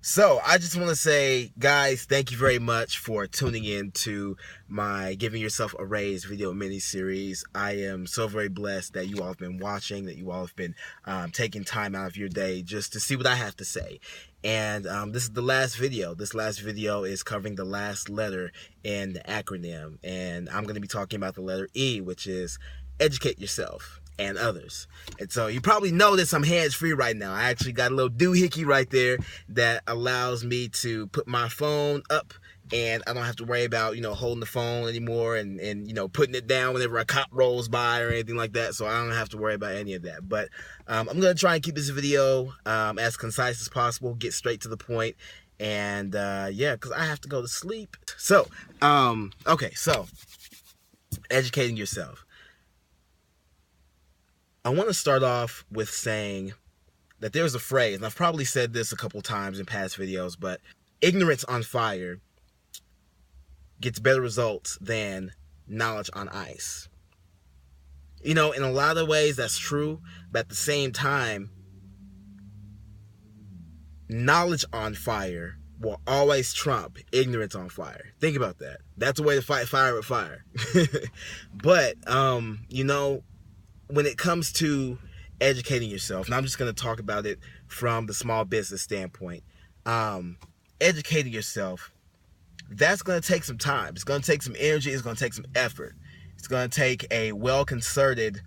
So I just want to say, guys, thank you very much for tuning in to my Giving Yourself a Raise video mini-series. I am so very blessed that you all have been watching, that you all have been taking time out of your day just to see what I have to say. And this is the last video. This last video is covering the last letter in the acronym. And I'm going to be talking about the letter E, which is educate yourself and others. And so you probably notice I'm hands-free right now. I actually got a little doohickey right there that allows me to put my phone up, and I don't have to worry about, holding the phone anymore and putting it down whenever a cop rolls by or anything like that. So I don't have to worry about any of that. But I'm going to try and keep this video as concise as possible, get straight to the point, and yeah, because I have to go to sleep. So, okay, so educating yourself. I want to start off with saying that there's a phrase, and I've probably said this a couple times in past videos, but ignorance on fire gets better results than knowledge on ice. In a lot of ways that's true, but at the same time, knowledge on fire will always trump ignorance on fire. Think about that. That's a way to fight fire with fire. But, when it comes to educating yourself, and I'm just going to talk about it from the small business standpoint, educating yourself, that's going to take some time. It's going to take some energy. It's going to take some effort. It's going to take a well-concerted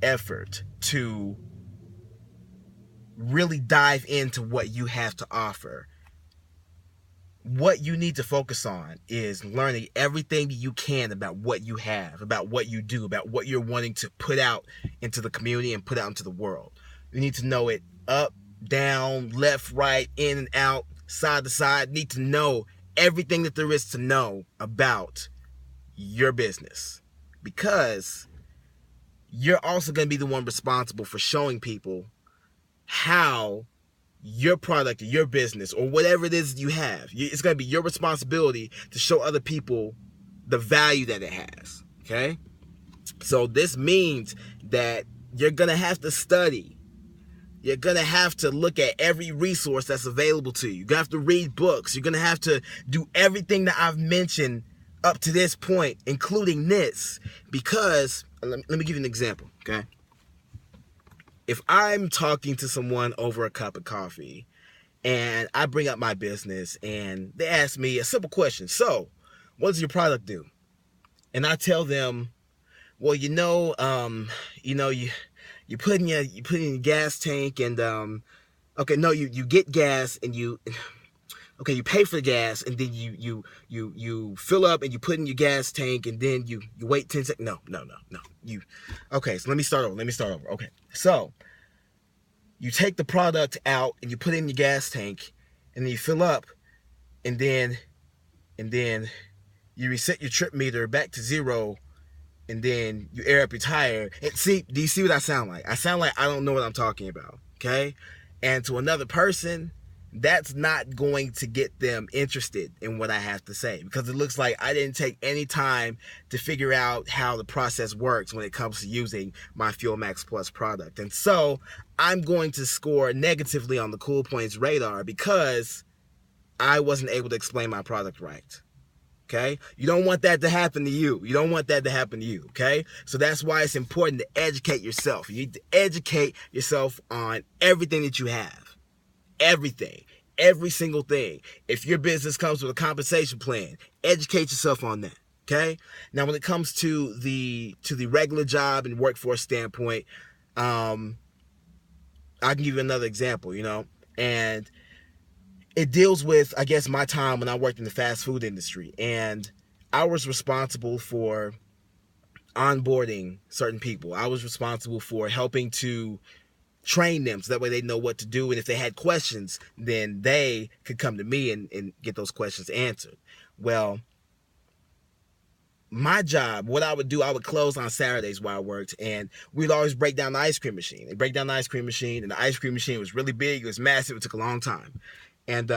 effort to really dive into what you have to offer. What you need to focus on is learning everything you can about what you have, about what you do, about what you're wanting to put out into the community and put out into the world. You need to know it up, down, left, right, in and out, side to side. You need to know everything that there is to know about your business, because you're also going to be the one responsible for showing people how your product or your business or whatever it is you have, it's going to be your responsibility to show other people the value that it has. Okay, so this means that you're going to have to study. You're going to have to look at every resource that's available to you. You're going to have to read books. You're going to have to do everything that I've mentioned up to this point, including this, because let me give you an example. Okay, if I'm talking to someone over a cup of coffee and I bring up my business and they ask me a simple question, so what does your product do? And I tell them, well, you put in your gas tank and you get gas and you pay for the gas, and then you fill up and you put in your gas tank, and then you wait 10 seconds. No. So let me start over. Okay. So you take the product out and you put it in your gas tank, and then you fill up, and then you reset your trip meter back to 0, and then you air up your tire. And do you see what I sound like? I sound like I don't know what I'm talking about. Okay? And to another person, that's not going to get them interested in what I have to say, because it looks like I didn't take any time to figure out how the process works when it comes to using my Fuel Max Plus product. And so I'm going to score negatively on the Cool Points radar because I wasn't able to explain my product right. Okay? You don't want that to happen to you. Okay? So that's why it's important to educate yourself. You need to educate yourself on everything that you have. Everything. Every single thing. If your business comes with a compensation plan, educate yourself on that. Okay? Now, when it comes to the regular job and workforce standpoint, I can give you another example, and it deals with, I guess, my time when I worked in the fast food industry, and I was responsible for onboarding certain people. I was responsible for helping to train them so that way they know what to do, and if they had questions, then they could come to me and get those questions answered. Well, my job, what I would do, I would close on Saturdays while I worked, and we'd always break down the ice cream machine. They'd break down the ice cream machine, and the ice cream machine was really big. It was massive. It took a long time. And,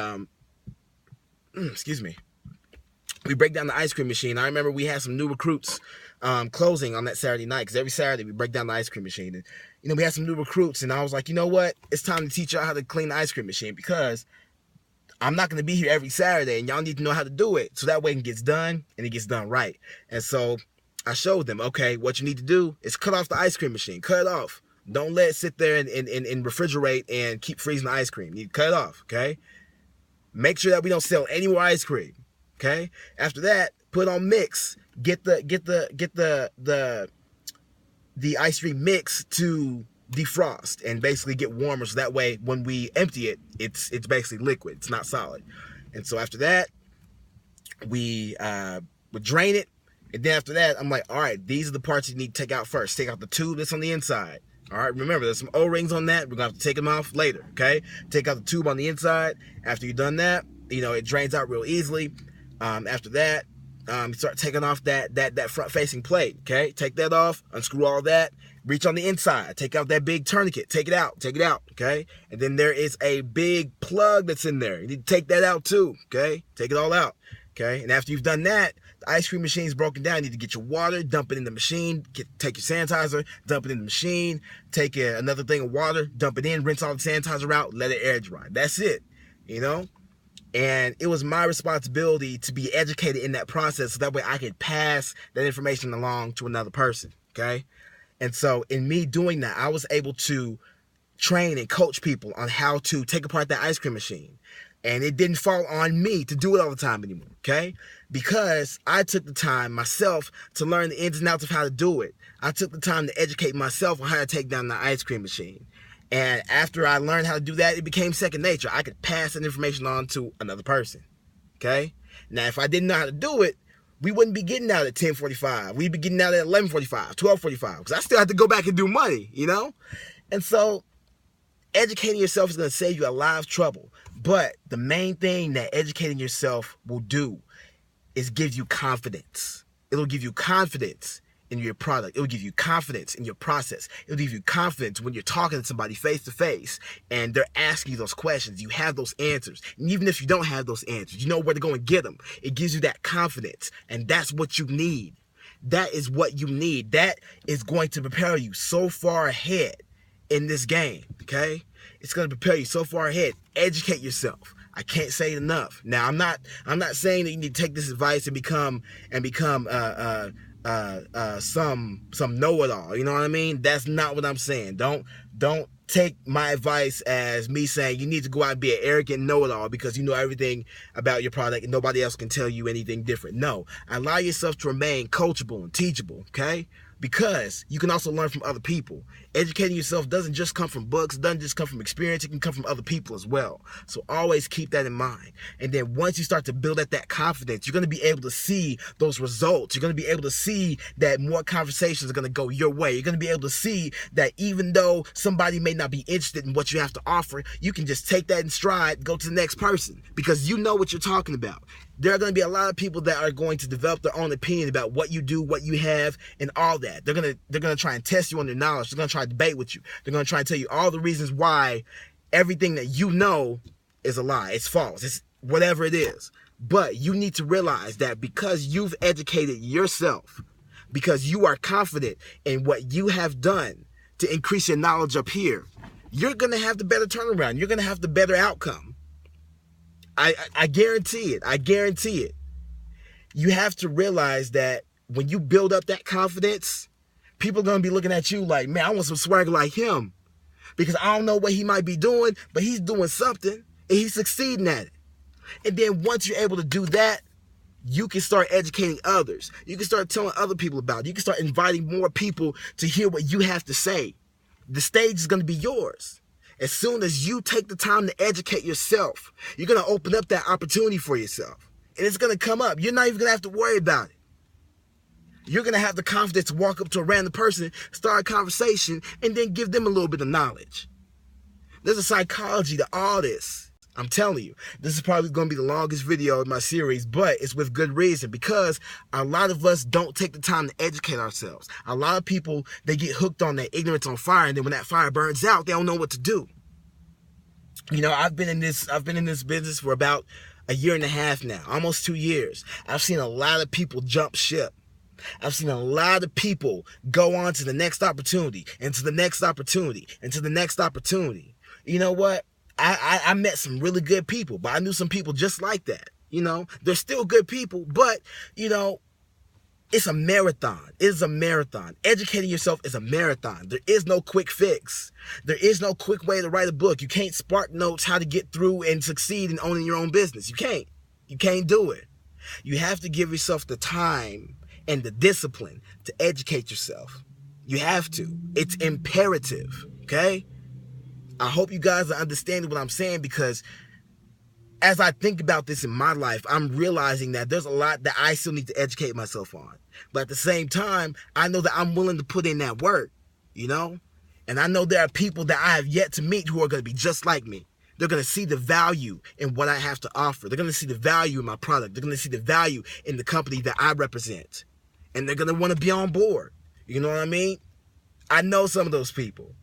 excuse me. We break down the ice cream machine. I remember we had some new recruits closing on that Saturday night, because every Saturday we break down the ice cream machine. And, we had some new recruits, and I was like, you know what? It's time to teach y'all how to clean the ice cream machine, because I'm not going to be here every Saturday, and y'all need to know how to do it so that way it gets done and it gets done right. And so I showed them, okay, what you need to do is cut off the ice cream machine. Cut it off. Don't let it sit there and refrigerate and keep freezing the ice cream. You cut it off, okay? Make sure that we don't sell any more ice cream, okay? After that, put on mix. Get the ice cream mix to defrost and basically get warmer, so that way when we empty it, it's basically liquid. It's not solid. And so after that, we would drain it. And then after that, I'm like, all right, these are the parts you need to take out first. Take out the tube that's on the inside. All right, remember, there's some O-rings on that. We're going to have to take them off later, okay? Take out the tube on the inside. After you've done that, you know, it drains out real easily. After that, you start taking off that front-facing plate, okay? Take that off, unscrew all that, reach on the inside, take out that big tourniquet, take it out, okay? And then there is a big plug that's in there. You need to take that out too, okay? Take it all out, okay? And after you've done that, the ice cream machine is broken down. You need to get your water, dump it in the machine, take your sanitizer, dump it in the machine, take another thing of water, dump it in, rinse all the sanitizer out, let it air dry. That's it, you know? And it was my responsibility to be educated in that process so that way I could pass that information along to another person, okay? And so in me doing that, I was able to train and coach people on how to take apart that ice cream machine. And it didn't fall on me to do it all the time anymore, okay? Because I took the time myself to learn the ins and outs of how to do it. I took the time to educate myself on how to take down the ice cream machine. And after I learned how to do that, it became second nature. I could pass that information on to another person, okay? Now, if I didn't know how to do it, we wouldn't be getting out at 10:45. We'd be getting out at 11:45, 12:45, because I still have to go back and do money, you know? And so educating yourself is going to save you a lot of trouble. But the main thing that educating yourself will do is give you confidence. It'll give you confidence in your product. It'll give you confidence in your process. It'll give you confidence when you're talking to somebody face to face and they're asking you those questions. You have those answers. And even if you don't have those answers, you know where to go and get them. It gives you that confidence. And that's what you need. That is what you need. That is going to prepare you so far ahead in this game, okay? It's going to prepare you so far ahead. Educate yourself. I can't say it enough. Now, I'm not saying that you need to take this advice and become some know-it-all. You know what I mean? That's not what I'm saying. Don't take my advice as me saying you need to go out and be an arrogant know-it-all because you know everything about your product and nobody else can tell you anything different. No, allow yourself to remain coachable and teachable, okay? Because you can also learn from other people. Educating yourself doesn't just come from books, doesn't just come from experience, it can come from other people as well. So always keep that in mind. And then once you start to build up that confidence, you're going to be able to see those results. You're going to be able to see that more conversations are going to go your way. You're going to be able to see that even though somebody may not be interested in what you have to offer, you can just take that in stride, go to the next person because you know what you're talking about. There are going to be a lot of people that are going to develop their own opinion about what you do, what you have, and all that. They're going to try and test you on your knowledge. They're going to try to debate with you. They're going to try and tell you all the reasons why everything that you know is a lie. It's false. It's whatever it is. But you need to realize that because you've educated yourself, because you are confident in what you have done to increase your knowledge up here, you're going to have the better turnaround. You're going to have the better outcome. I guarantee it. I guarantee it. You have to realize that when you build up that confidence, people are going to be looking at you like, man, I want some swagger like him. Because I don't know what he might be doing, but he's doing something and he's succeeding at it. And then once you're able to do that, you can start educating others. You can start telling other people about it. You can start inviting more people to hear what you have to say. The stage is going to be yours. As soon as you take the time to educate yourself, you're going to open up that opportunity for yourself. And it's going to come up. You're not even going to have to worry about it. You're going to have the confidence to walk up to a random person, start a conversation, and then give them a little bit of knowledge. There's a psychology to all this. I'm telling you, this is probably going to be the longest video of my series, but it's with good reason because a lot of us don't take the time to educate ourselves. A lot of people, they get hooked on that ignorance on fire, and then when that fire burns out, they don't know what to do. You know, I've been in this business for about a year and a half now, almost 2 years. I've seen a lot of people jump ship. I've seen a lot of people go on to the next opportunity, and to the next opportunity, and to the next opportunity. You know what? I met some really good people, but I knew some people just like that. They're still good people, but it's a marathon. It is a marathon. Educating yourself is a marathon. There is no quick fix. There is no quick way to write a book. You can't spark notes how to get through and succeed in owning your own business. You can't. You can't do it. You have to give yourself the time and the discipline to educate yourself. You have to. It's imperative, okay? I hope you guys are understanding what I'm saying, because as I think about this in my life, I'm realizing that there's a lot that I still need to educate myself on. But at the same time, I know that I'm willing to put in that work, And I know there are people that I have yet to meet who are going to be just like me. They're going to see the value in what I have to offer. They're going to see the value in my product. They're going to see the value in the company that I represent. And they're going to want to be on board. You know what I mean? I know some of those people.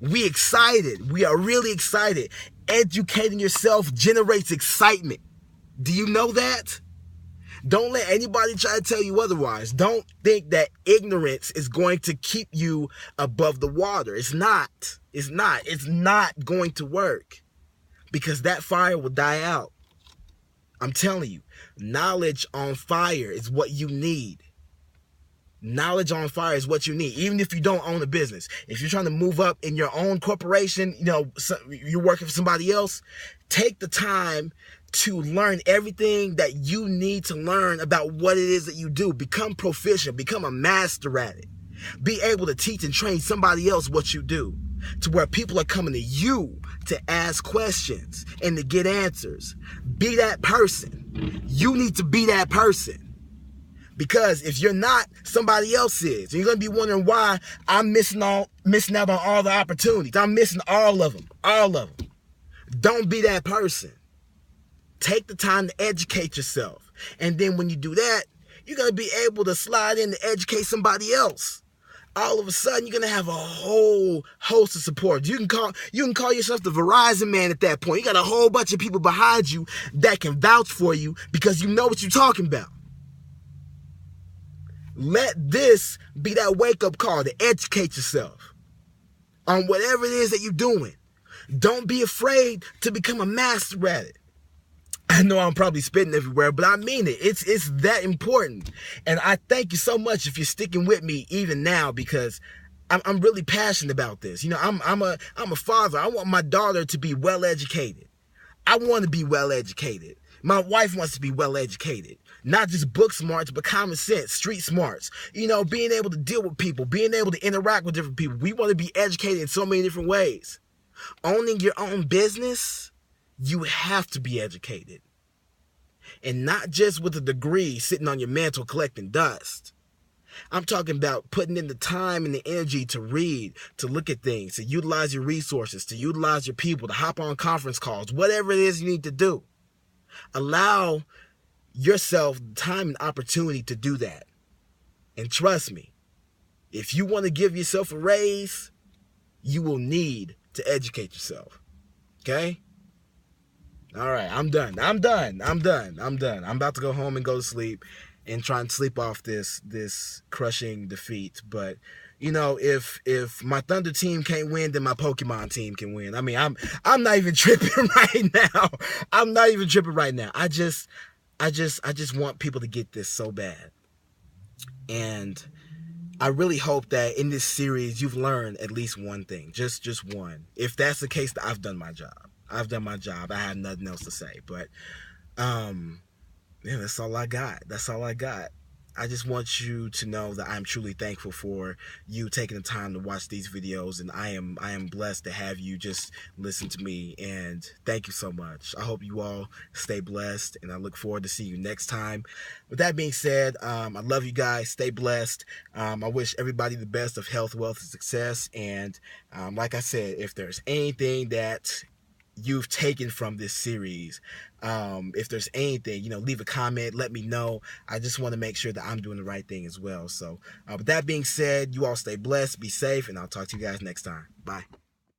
We excited. We are really excited. Educating yourself generates excitement. Do you know that? Don't let anybody try to tell you otherwise. Don't think that ignorance is going to keep you above the water. It's not. It's not. It's not going to work, because that fire will die out. I'm telling you, knowledge on fire is what you need. Knowledge on fire is what you need, even if you don't own a business. If you're trying to move up in your own corporation, you're working for somebody else, take the time to learn everything that you need to learn about what it is that you do. Become proficient, become a master at it. Be able to teach and train somebody else what you do, to where people are coming to you to ask questions and to get answers. Be that person. You need to be that person. Because if you're not, somebody else is. And you're going to be wondering why I'm missing out on all the opportunities. I'm missing all of them. All of them. Don't be that person. Take the time to educate yourself. And then when you do that, you're going to be able to slide in to educate somebody else. All of a sudden, you're going to have a whole host of support. You can call yourself the Verizon man at that point. You got a whole bunch of people behind you that can vouch for you because you know what you're talking about. Let this be that wake-up call to educate yourself on whatever it is that you're doing. Don't be afraid to become a master at it. I know I'm probably spitting everywhere, but I mean it. It's that important. And I thank you so much if you're sticking with me even now, because I'm really passionate about this. I'm a father. I want my daughter to be well educated. I want to be well educated. My wife wants to be well educated. Not just book smarts, but common sense, street smarts. Being able to deal with people, being able to interact with different people. We want to be educated in so many different ways. Owning your own business, you have to be educated. And not just with a degree sitting on your mantle collecting dust. I'm talking about putting in the time and the energy to read, to look at things, to utilize your resources, to utilize your people, to hop on conference calls, whatever it is you need to do. Allow yourself time and opportunity to do that. And trust me, if you want to give yourself a raise, you will need to educate yourself. Okay? All right, I'm done. I'm about to go home and go to sleep and try and sleep off this crushing defeat. But if my Thunder team can't win, then my Pokemon team can win. I mean, I'm not even tripping right now. I'm not even tripping right now. I just want people to get this so bad. And I really hope that in this series you've learned at least one thing, just one. If that's the case, I've done my job. I've done my job. I have nothing else to say. But that's all I got. That's all I got. I just want you to know that I'm truly thankful for you taking the time to watch these videos, and I am blessed to have you just listen to me, and thank you so much. I hope you all stay blessed, and I look forward to seeing you next time. With that being said, I love you guys. Stay blessed. I wish everybody the best of health, wealth, and success, and like I said, if there's anything that you've taken from this series, if there's anything, leave a comment, let me know. I just want to make sure that I'm doing the right thing as well. So with that being said, you all stay blessed, be safe, and I'll talk to you guys next time. Bye.